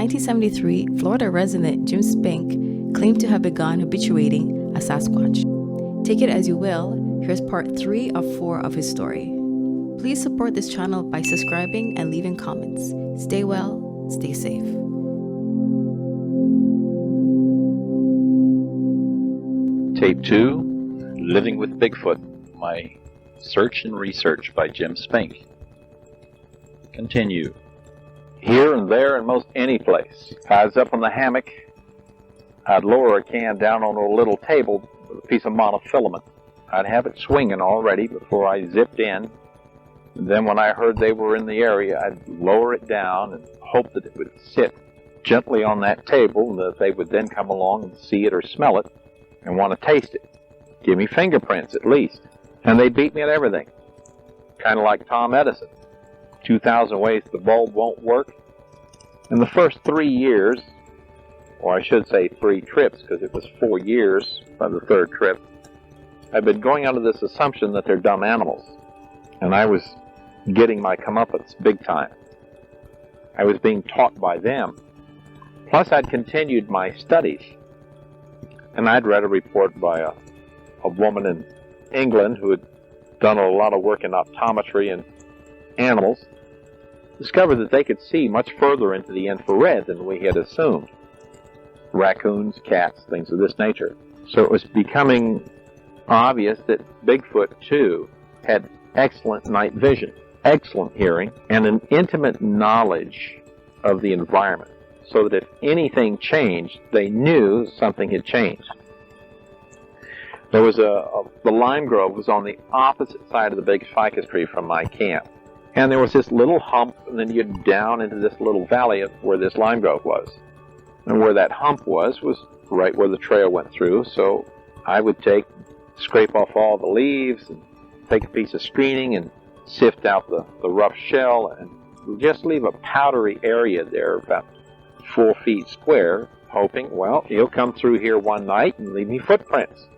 1973, Florida resident Jim Spink claimed to have begun habituating a Sasquatch. Take it as you will, here's part 3 of 4 of his story. Please support this channel by subscribing and leaving comments. Stay well, stay safe. Tape 2, Living with Bigfoot, my search and research by Jim Spink. Continue. Here and there and most any place. I was up on the hammock. I'd lower a can down on a little table with a piece of monofilament. I'd have it swinging already before I zipped in. And then when I heard they were in the area, I'd lower it down and hope that it would sit gently on that table and that they would then come along and see it or smell it and want to taste it. Give me fingerprints at least. And they beat me at everything. Kind of like Tom Edison. 2,000 ways the bulb won't work. In the first 3 years, or I should say 3 trips, because it was 4 years by the 3rd trip, I've been going under this assumption that they're dumb animals. And I was getting my comeuppance big time. I was being taught by them. Plus I'd continued my studies. And I'd read a report by a woman in England who had done a lot of work in optometry and animals, discovered that they could see much further into the infrared than we had assumed. Raccoons, cats, things of this nature. So it was becoming obvious that Bigfoot, too, had excellent night vision, excellent hearing, and an intimate knowledge of the environment, so that if anything changed, they knew something had changed. There was the lime grove was on the opposite side of the big ficus tree from my camp. And there was this little hump, and then you'd down into this little valley of where this lime grove was. And where that hump was right where the trail went through, so I would scrape off all the leaves, and take a piece of screening, and sift out the rough shell, and just leave a powdery area there about 4 feet square, hoping, well, he'll come through here one night and leave me footprints.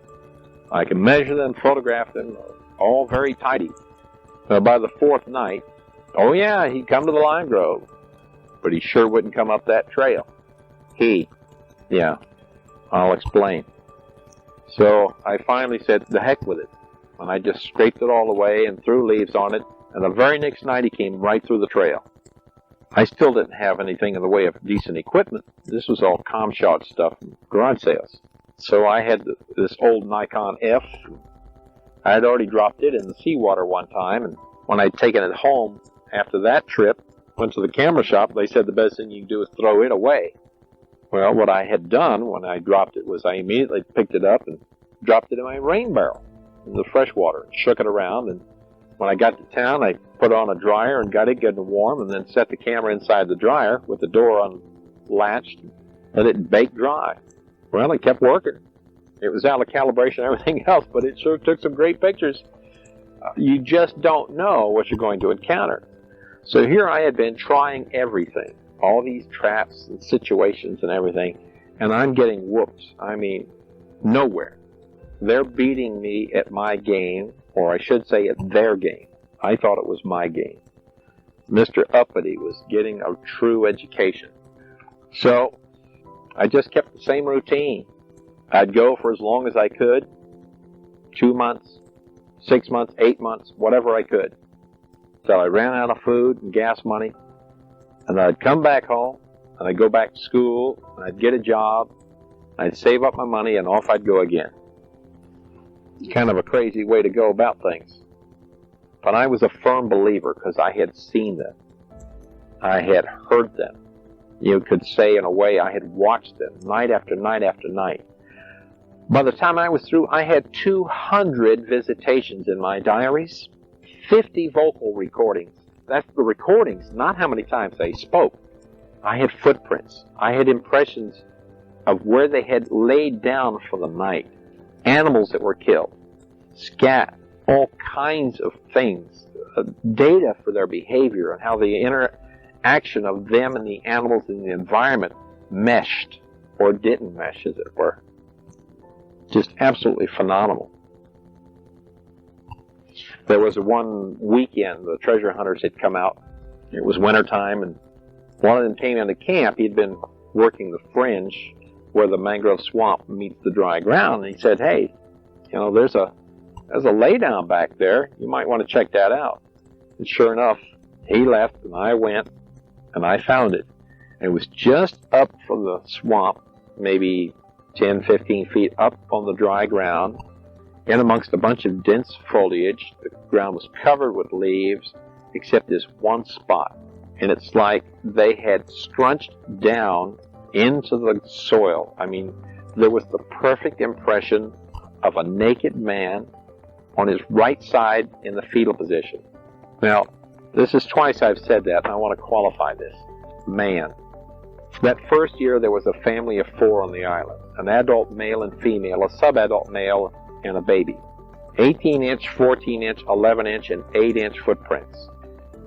I can measure them, photograph them, all very tidy. By the 4th night, oh yeah, he'd come to the lime grove, but he sure wouldn't come up that trail. Yeah, I'll explain. So I finally said, the heck with it. And I just scraped it all away and threw leaves on it, and the very next night he came right through the trail. I still didn't have anything in the way of decent equipment. This was all com shot stuff from garage sales. So I had this old Nikon F. I had already dropped it in the seawater one time, and when I'd taken it home after that trip, went to the camera shop, they said the best thing you can do is throw it away. Well, what I had done when I dropped it was I immediately picked it up and dropped it in my rain barrel in the fresh water, and shook it around, and when I got to town, I put on a dryer and got it getting warm, and then set the camera inside the dryer with the door unlatched, and let it bake dry. Well, it kept working. It was out of calibration and everything else, but it sure took some great pictures. You just don't know what you're going to encounter. So here I had been trying everything, all these traps and situations and everything, and I'm getting whooped. I mean, nowhere. They're beating me at my game, or I should say at their game. I thought it was my game. Mr. Uppity was getting a true education. So I just kept the same routine. I'd go for as long as I could, 2 months, 6 months, 8 months, whatever I could, till I ran out of food and gas money, and I'd come back home, and I'd go back to school, and I'd get a job, I'd save up my money, and off I'd go again. It's kind of a crazy way to go about things. But I was a firm believer because I had seen them. I had heard them. You could say in a way I had watched them night after night after night. By the time I was through, I had 200 visitations in my diaries, 50 vocal recordings. That's the recordings, not how many times they spoke. I had footprints. I had impressions of where they had laid down for the night, animals that were killed, scat, all kinds of things, data for their behavior and how the interaction of them and the animals in the environment meshed or didn't mesh, as it were. Just absolutely phenomenal. There was one weekend the treasure hunters had come out. It was wintertime, and One of them came into camp. He'd been working the fringe where the mangrove swamp meets the dry ground, and he said, "Hey, you know, there's a laydown back there. You might want to check that out." And sure enough, he left, and I went, and I found it. And it was just up from the swamp, maybe 10, 15 feet up on the dry ground, in amongst a bunch of dense foliage. The ground was covered with leaves, except this one spot. And it's like they had scrunched down into the soil. I mean, there was the perfect impression of a naked man on his right side in the fetal position. Now, this is twice I've said that, and I want to qualify this. Man. That first year, there was a family of 4 on the island, an adult male and female, a sub-adult male, and a baby. 18-inch, 14-inch, 11-inch, and 8-inch footprints.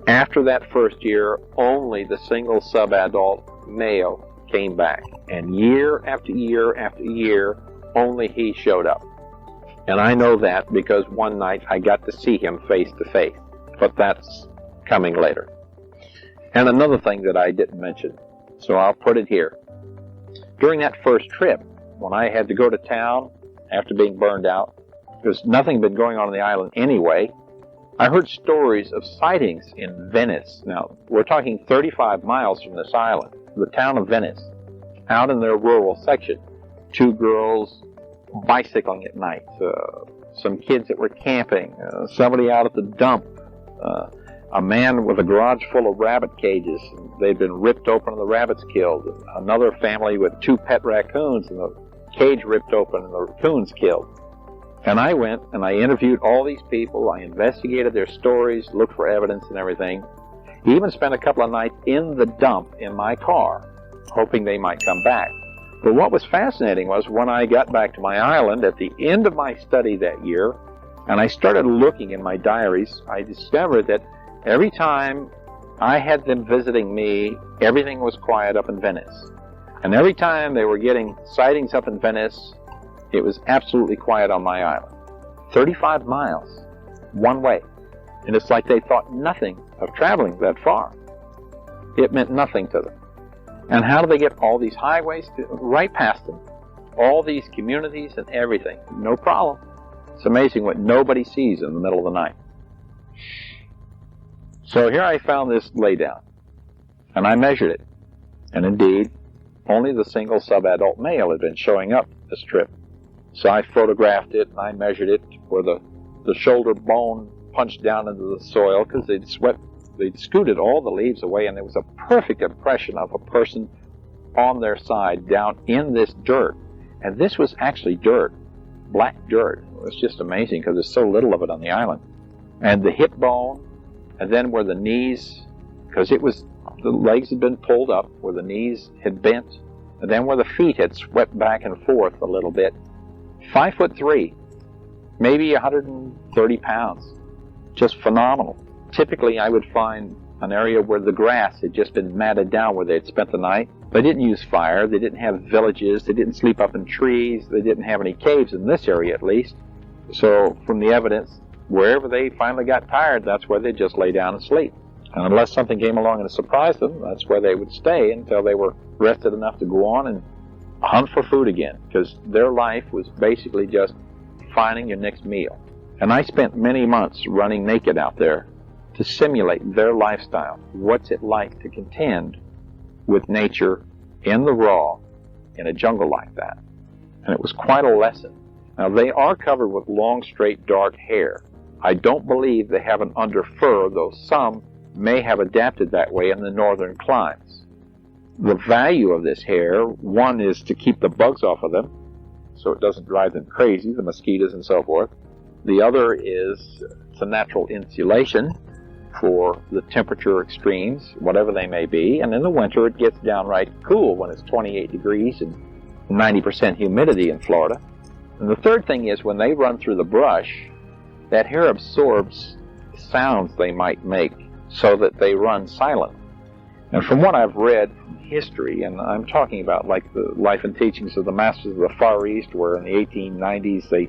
After that first year, only the single sub-adult male came back. And year after year after year, only he showed up. And I know that because one night I got to see him face to face. But that's coming later. And another thing that I didn't mention, so I'll put it here. During that first trip, when I had to go to town after being burned out, because nothing had been going on the island anyway, I heard stories of sightings in Venice. Now, we're talking 35 miles from this island, the town of Venice, out in their rural section. 2 girls bicycling at night, some kids that were camping, somebody out at the dump, a man with a garage full of rabbit cages. They'd been ripped open and the rabbits killed. Another family with 2 pet raccoons and the cage ripped open and the raccoons killed. And I went and I interviewed all these people. I investigated their stories, looked for evidence and everything. Even spent a couple of nights in the dump in my car, hoping they might come back. But what was fascinating was when I got back to my island at the end of my study that year, and I started looking in my diaries, I discovered that every time I had them visiting me, everything was quiet up in Venice. And every time they were getting sightings up in Venice, it was absolutely quiet on my island. 35 miles, one way. And it's like they thought nothing of traveling that far. It meant nothing to them. And how do they get all these highways right past them? All these communities and everything. No problem. It's amazing what nobody sees in the middle of the night. So here I found this laydown, and I measured it. And indeed, only the single sub-adult male had been showing up this trip. So I photographed it, and I measured it where the shoulder bone punched down into the soil, because they'd scooted all the leaves away, and there was a perfect impression of a person on their side down in this dirt. And this was actually dirt, black dirt. It was just amazing because there's so little of it on the island. And the hip bone, and then where the knees, because the legs had been pulled up, where the knees had bent, and then where the feet had swept back and forth a little bit. 5'3", maybe 130 pounds. Just phenomenal. Typically, I would find an area where the grass had just been matted down where they'd spent the night. They didn't use fire. They didn't have villages. They didn't sleep up in trees. They didn't have any caves in this area, at least. So, from the evidence, wherever they finally got tired, that's where they'd just lay down and sleep. And unless something came along and surprised them, that's where they would stay until they were rested enough to go on and hunt for food again, because their life was basically just finding your next meal. And I spent many months running naked out there to simulate their lifestyle. What's it like to contend with nature in the raw in a jungle like that? And it was quite a lesson. Now, they are covered with long, straight, dark hair. I don't believe they have an under fur, though some may have adapted that way in the northern climes. The value of this hair, one is to keep the bugs off of them, so it doesn't drive them crazy, the mosquitoes and so forth. The other is it's a natural insulation for the temperature extremes, whatever they may be. And in the winter, it gets downright cool when it's 28 degrees and 90% humidity in Florida. And the third thing is when they run through the brush, that hair absorbs sounds they might make so that they run silent. And from what I've read from history, and I'm talking about like the life and teachings of the masters of the Far East, where in the 1890s they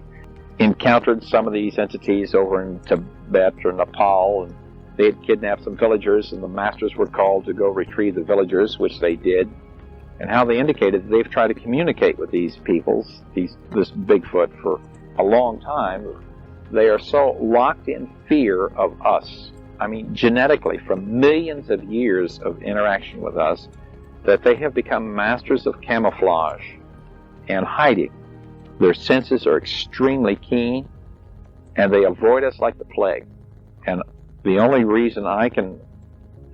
encountered some of these entities over in Tibet or Nepal, and They had kidnapped some villagers, and the masters were called to go retrieve the villagers, which they did. And how they indicated they've tried to communicate with these peoples, this Bigfoot, for a long time. They are so locked in fear of us, I mean genetically, from millions of years of interaction with us, that they have become masters of camouflage and hiding. Their senses are extremely keen, and they avoid us like the plague. And the only reason I can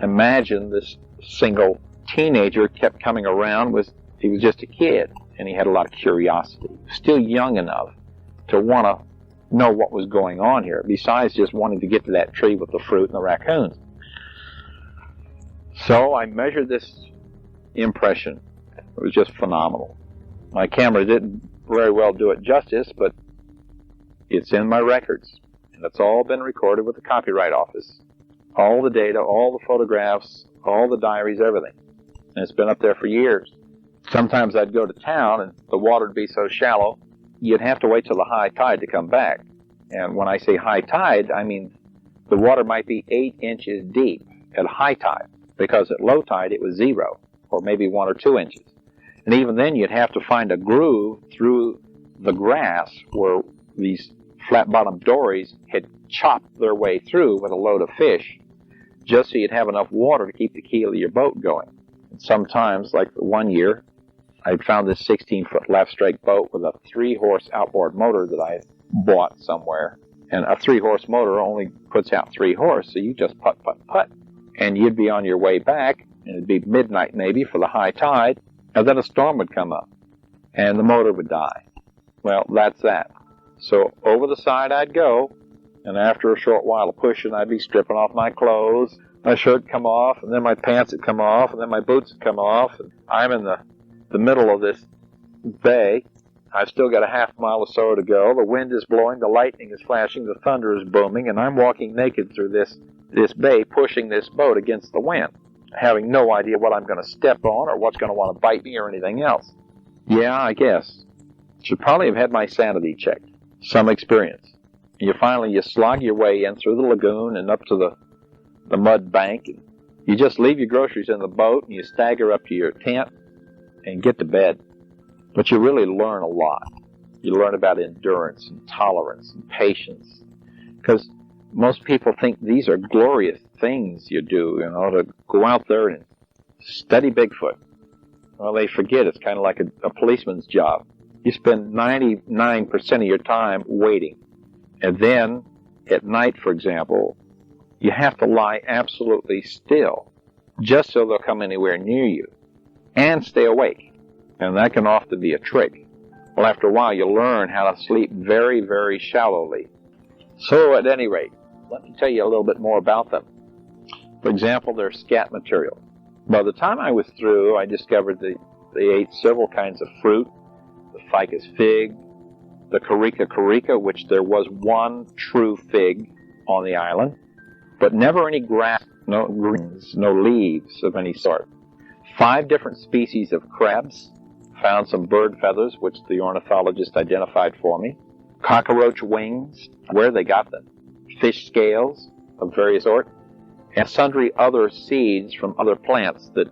imagine this single teenager kept coming around was he was just a kid, and he had a lot of curiosity. Still young enough to want to know what was going on here, besides just wanting to get to that tree with the fruit and the raccoons. So I measured this impression. It was just phenomenal. My camera didn't very well do it justice, but it's in my records. And it's all been recorded with the Copyright Office. All the data, all the photographs, all the diaries, everything. And it's been up there for years. Sometimes I'd go to town and the water would be so shallow, you'd have to wait till the high tide to come back. And when I say high tide, I mean the water might be 8 inches deep at high tide, because at low tide it was 0, or maybe 1 or 2 inches. And even then you'd have to find a groove through the grass where these flat-bottomed dories had chopped their way through with a load of fish, just so you'd have enough water to keep the keel of your boat going. And sometimes, like one year, I found this 16-foot left-strake boat with a 3-horse outboard motor that I had bought somewhere. And a 3-horse motor only puts out 3 horse, so you just putt, putt, putt. And you'd be on your way back, and it'd be midnight maybe for the high tide, and then a storm would come up, and the motor would die. Well, that's that. So over the side I'd go, and after a short while of pushing, I'd be stripping off my clothes. My shirt would come off, and then my pants would come off, and then my boots would come off. And I'm in the middle of this bay. I've still got a half mile or so to go. The wind is blowing, the lightning is flashing, the thunder is booming, and I'm walking naked through this bay, pushing this boat against the wind, having no idea what I'm going to step on or what's going to want to bite me or anything else. Yeah, I guess. Should probably have had my sanity checked. Some experience. You slog your way in through the lagoon and up to the mud bank. And you just leave your groceries in the boat and you stagger up to your tent and get to bed. But you really learn a lot. You learn about endurance and tolerance and patience. Because most people think these are glorious things you do, to go out there and study Bigfoot. Well, they forget it's kind of like a policeman's job. You spend 99% of your time waiting. And then, at night, for example, you have to lie absolutely still, just so they'll come anywhere near you, and stay awake. And that can often be a trick. Well, after a while, you learn how to sleep very, very shallowly. So, at any rate, let me tell you a little bit more about them. For example, their scat material. By the time I was through, I discovered that they ate several kinds of fruit, the ficus fig, the corica, which there was one true fig on the island, but never any grass, no greens, no leaves of any sort. 5 different species of crabs, found some bird feathers, which the ornithologist identified for me, cockroach wings, where they got them, fish scales of various sorts, and sundry other seeds from other plants that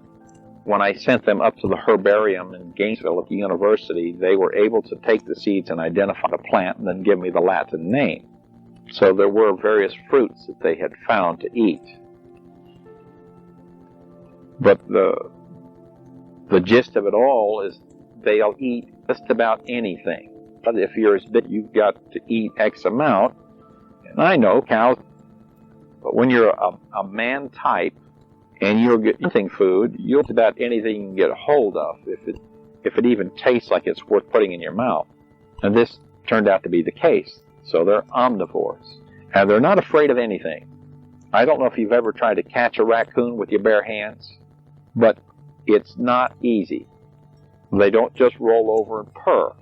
when I sent them up to the herbarium in Gainesville at the university, they were able to take the seeds and identify the plant and then give me the Latin name. So there were various fruits that they had found to eat. But the gist of it all is they'll eat just about anything. But if you're as big, you've got to eat X amount. And I know cows, but when you're a man type, and you'll get eating food, you'll eat about anything you can get a hold of, if it even tastes like it's worth putting in your mouth. And this turned out to be the case. So they're omnivores. And they're not afraid of anything. I don't know if you've ever tried to catch a raccoon with your bare hands, but it's not easy. They don't just roll over and purr.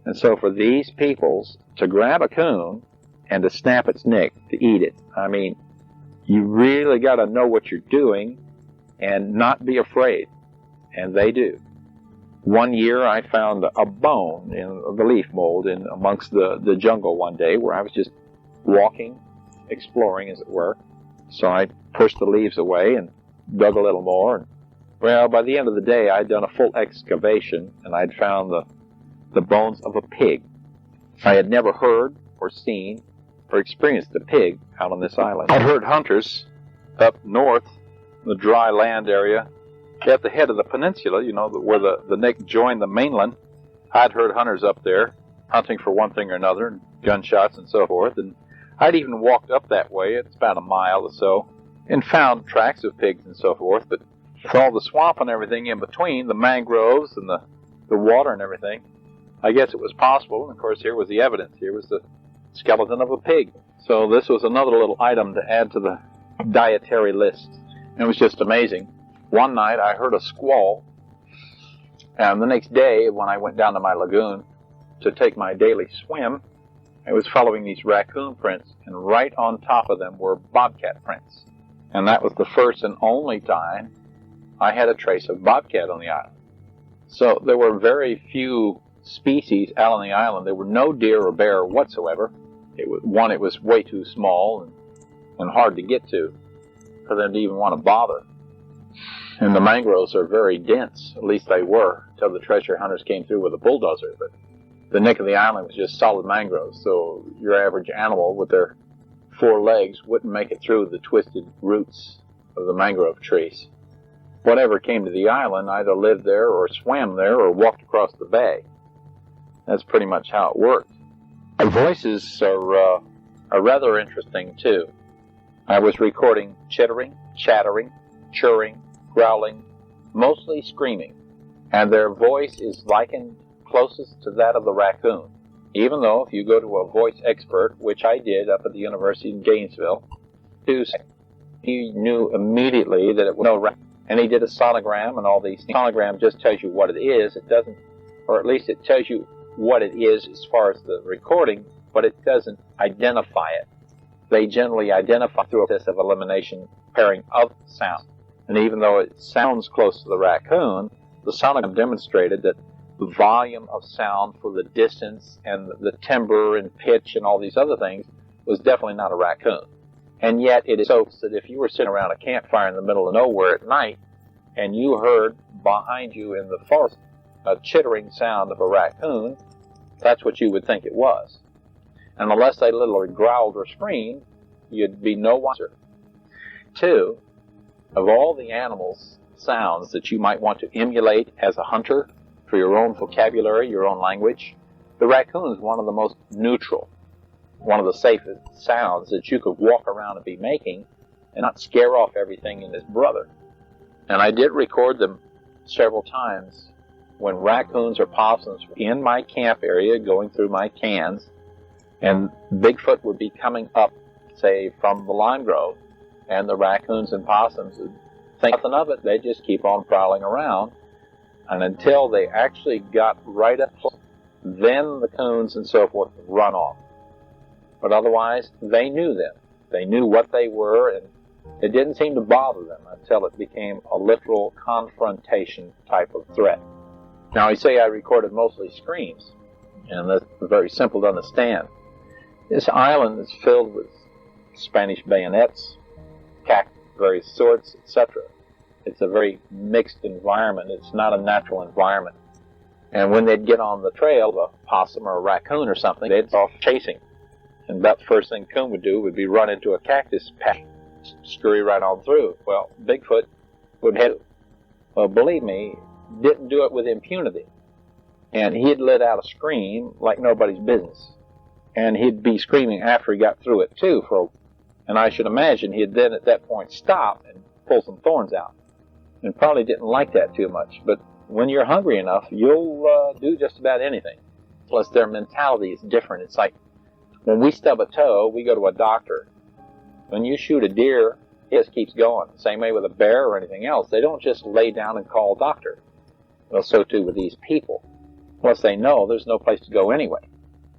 And so for these peoples to grab a coon and to snap its neck to eat it, I mean, you really got to know what you're doing and not be afraid. And they do. One year I found a bone in the leaf mold in amongst the jungle one day where I was just walking, exploring as it were, So I pushed the leaves away and dug a little more. And, well, by the end of the day, I'd done a full excavation, and I'd found the bones of a pig. I had never heard or seen or experienced a pig out on this island. I'd heard hunters up north, in the dry land area, at the head of the peninsula, you know, where the neck joined the mainland. I'd heard hunters up there hunting for one thing or another, and gunshots and so forth, and I'd even walked up that way, it's about a mile or so, and found tracks of pigs and so forth, but with all the swamp and everything in between, the mangroves and the water and everything, I guess it was possible, and of course here was the evidence. Here was the skeleton of a pig. So this was another little item to add to the dietary list. It was just amazing. One night I heard a squall, and the next day when I went down to my lagoon to take my daily swim, I was following these raccoon prints, and right on top of them were bobcat prints. And that was the first and only time I had a trace of bobcat on the island. So there were very few species out on the island. There were no deer or bear whatsoever. It was way too small and hard to get to for them to even want to bother. And the mangroves are very dense, at least they were, until the treasure hunters came through with a bulldozer. But the neck of the island was just solid mangroves, so your average animal with their 4 legs wouldn't make it through the twisted roots of the mangrove trees. Whatever came to the island either lived there or swam there or walked across the bay. That's pretty much how it worked. The voices are rather interesting, too. I was recording chittering, chattering, churring, growling, mostly screaming, and their voice is likened closest to that of the raccoon, even though if you go to a voice expert, which I did up at the University in Gainesville, he knew immediately that it was no raccoon, and he did a sonogram and all these things. Sonogram just tells you what it is. It doesn't, or at least it tells you what it is as far as the recording, but it doesn't identify it. They generally identify through a process of elimination pairing of sound. And even though it sounds close to the raccoon, the sonogram demonstrated that the volume of sound for the distance and the timbre and pitch and all these other things was definitely not a raccoon. And yet it is so that if you were sitting around a campfire in the middle of nowhere at night and you heard behind you in the forest a chittering sound of a raccoon, that's what you would think it was. And unless they literally growled or screamed, you'd be no wiser. 2, of all the animals' sounds that you might want to emulate as a hunter for your own vocabulary, your own language, the raccoon is one of the most neutral, one of the safest sounds that you could walk around and be making and not scare off everything in his brother. And I did record them several times when raccoons or possums were in my camp area going through my cans, and Bigfoot would be coming up, say, from the lime grove, and the raccoons and possums would think nothing of it. They'd just keep on prowling around, and until they actually got right up close, then the coons and so forth would run off. But otherwise, they knew them. They knew what they were, and it didn't seem to bother them until it became a literal confrontation type of threat. Now, I say I recorded mostly screams, and that's very simple to understand. This island is filled with Spanish bayonets, cactus of various sorts, etc. It's a very mixed environment. It's not a natural environment. And when they'd get on the trail of a possum or a raccoon or something, they'd start chasing. And about the first thing coon would do would be run into a cactus patch, scurry right on through. Well, Bigfoot would head, well, believe me, didn't do it with impunity. And he'd let out a scream like nobody's business. And he'd be screaming after he got through it, too. And I should imagine he'd then at that point stop and pull some thorns out. And probably didn't like that too much. But when you're hungry enough, you'll do just about anything. Plus, their mentality is different. It's like when we stub a toe, we go to a doctor. When you shoot a deer, it just keeps going. Same way with a bear or anything else. They don't just lay down and call a doctor. Well, so too with these people. Plus, they know there's no place to go anyway.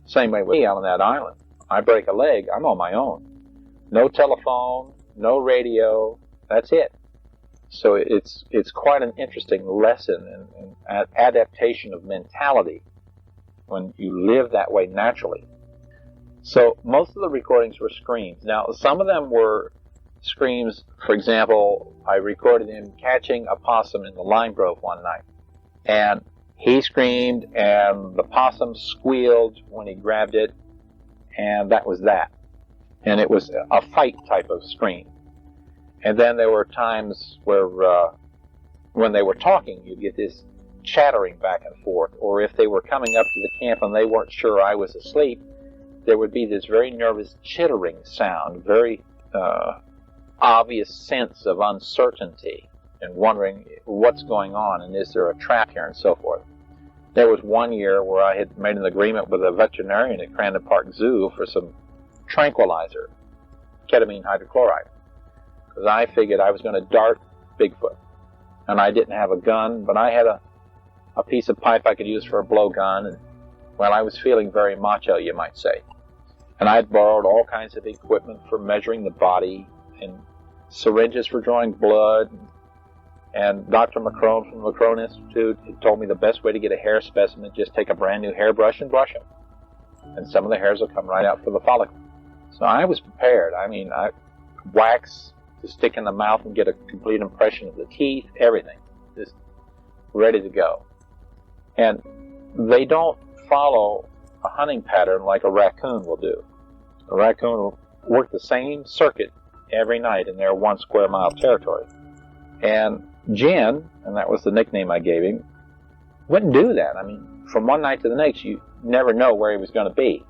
Same way with me out on that island. I break a leg, I'm on my own. No telephone, no radio, that's it. So it's quite an interesting lesson and adaptation of mentality when you live that way naturally. So most of the recordings were screams. Now, some of them were screams. For example, I recorded him catching a possum in the lime grove one night. And he screamed, and the possum squealed when he grabbed it, and that was that. And it was a fight type of scream. And then there were times where when they were talking, you'd get this chattering back and forth. Or if they were coming up to the camp and they weren't sure I was asleep, there would be this very nervous chittering sound, very obvious sense of uncertainty and wondering what's going on and is there a trap here and so forth. There was one year where I had made an agreement with a veterinarian at Crandon Park Zoo for some tranquilizer, ketamine hydrochloride, because I figured I was going to dart Bigfoot. And I didn't have a gun, but I had a piece of pipe I could use for a blowgun, and, well, I was feeling very macho, you might say. And I had borrowed all kinds of equipment for measuring the body and syringes for drawing blood. And Dr. McCrone from the McCrone Institute told me the best way to get a hair specimen, just take a brand new hairbrush and brush them. And some of the hairs will come right out for the follicle. So I was prepared. I mean, I wax to stick in the mouth and get a complete impression of the teeth, everything. Just ready to go. And they don't follow a hunting pattern like a raccoon will do. A raccoon will work the same circuit every night in their 1 square mile territory. And Jen, and that was the nickname I gave him, wouldn't do that. I mean, from one night to the next, you never know where he was going to be.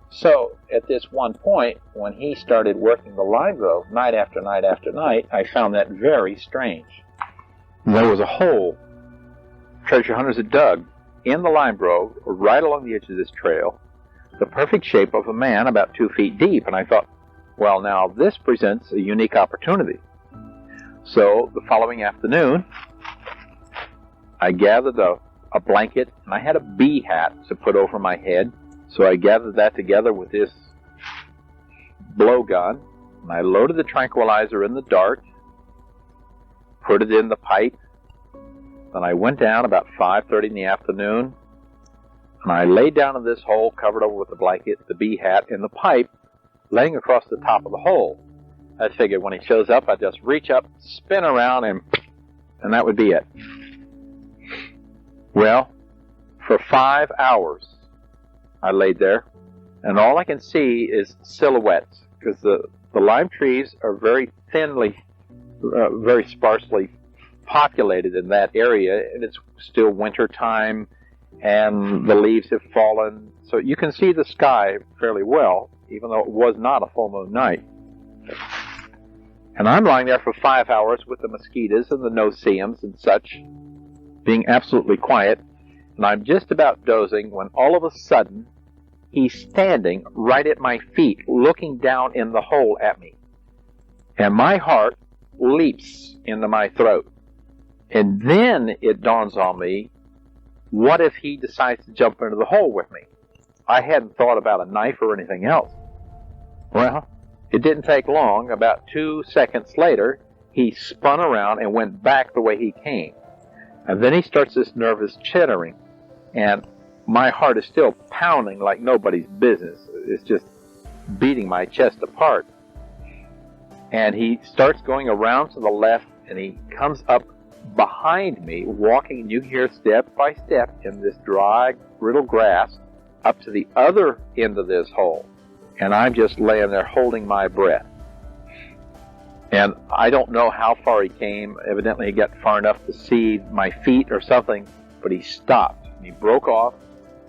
So at this one point, when he started working the lime grove night after night after night, I found that very strange. There was a hole treasure hunters had dug in the lime grove right along the edge of this trail, the perfect shape of a man about 2 feet deep. And I thought, well, now this presents a unique opportunity. So the following afternoon, I gathered a blanket, and I had a bee hat to put over my head. So I gathered that together with this blowgun, and I loaded the tranquilizer in the dart, put it in the pipe. Then I went down about 5:30 in the afternoon, and I laid down in this hole, covered over with the blanket, the bee hat, and the pipe, laying across the top of the hole. I figured when he shows up, I'd just reach up, spin around, and that would be it. Well, for 5 hours, I laid there, and all I can see is silhouettes, because the lime trees are very thinly, very sparsely populated in that area, and it's still winter time, and the leaves have fallen, so you can see the sky fairly well, even though it was not a full moon night. And I'm lying there for 5 hours with the mosquitoes and the no-see-ums and such, being absolutely quiet, and I'm just about dozing when all of a sudden he's standing right at my feet, looking down in the hole at me. And my heart leaps into my throat. And then it dawns on me, what if he decides to jump into the hole with me? I hadn't thought about a knife or anything else. Well, it didn't take long. About 2 seconds later, he spun around and went back the way he came. And then he starts this nervous chittering. And my heart is still pounding like nobody's business. It's just beating my chest apart. And he starts going around to the left, and he comes up behind me, walking, and you hear step by step in this dry, brittle grass up to the other end of this hole. And I'm just laying there holding my breath. And I don't know how far he came. Evidently he got far enough to see my feet or something, but he stopped. And he broke off,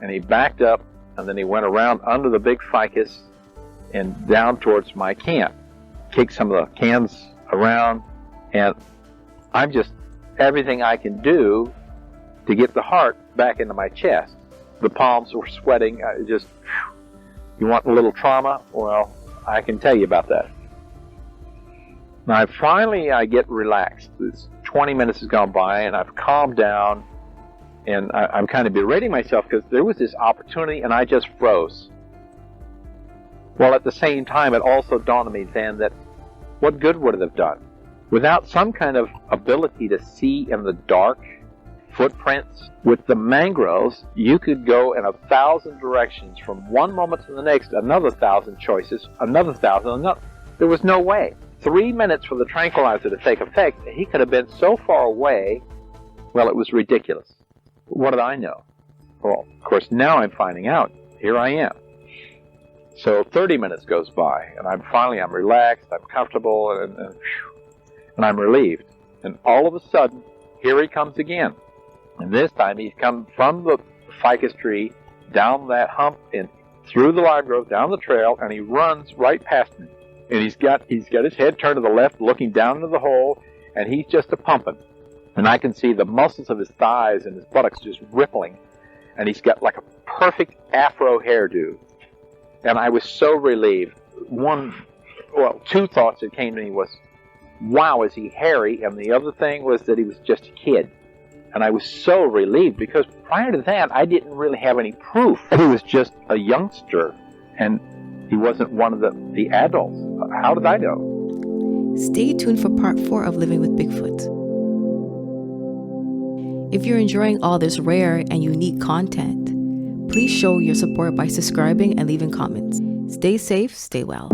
and he backed up, and then he went around under the big ficus and down towards my camp. Kicked some of the cans around, and I'm just everything I can do to get the heart back into my chest. The palms were sweating. You want a little trauma? Well, I can tell you about that. Now, finally, I get relaxed. It's 20 minutes has gone by, and I've calmed down, and I'm kind of berating myself because there was this opportunity, and I just froze. Well, at the same time, it also dawned on me then that what good would it have done? Without some kind of ability to see in the dark, footprints, with the mangroves, you could go in 1,000 directions from one moment to the next, another 1,000 choices, another 1,000, another. There was no way. 3 minutes for the tranquilizer to take effect. He could have been so far away. Well, it was ridiculous. What did I know? Well, of course, now I'm finding out. Here I am. So 30 minutes goes by, and I'm relaxed, I'm comfortable, and I'm relieved. And all of a sudden, here he comes again. And this time he's come from the ficus tree, down that hump, and through the lime grove, down the trail, and he runs right past me. And he's got his head turned to the left, looking down into the hole, and he's just a-pumping. And I can see the muscles of his thighs and his buttocks just rippling. And he's got like a perfect afro hairdo. And I was so relieved. Two thoughts that came to me was, wow, is he hairy? And the other thing was that he was just a kid. And I was so relieved because prior to that, I didn't really have any proof. He was just a youngster, and he wasn't one of the adults. How did I know? Stay tuned for part 4 of Living with Bigfoot. If you're enjoying all this rare and unique content, please show your support by subscribing and leaving comments. Stay safe, stay well.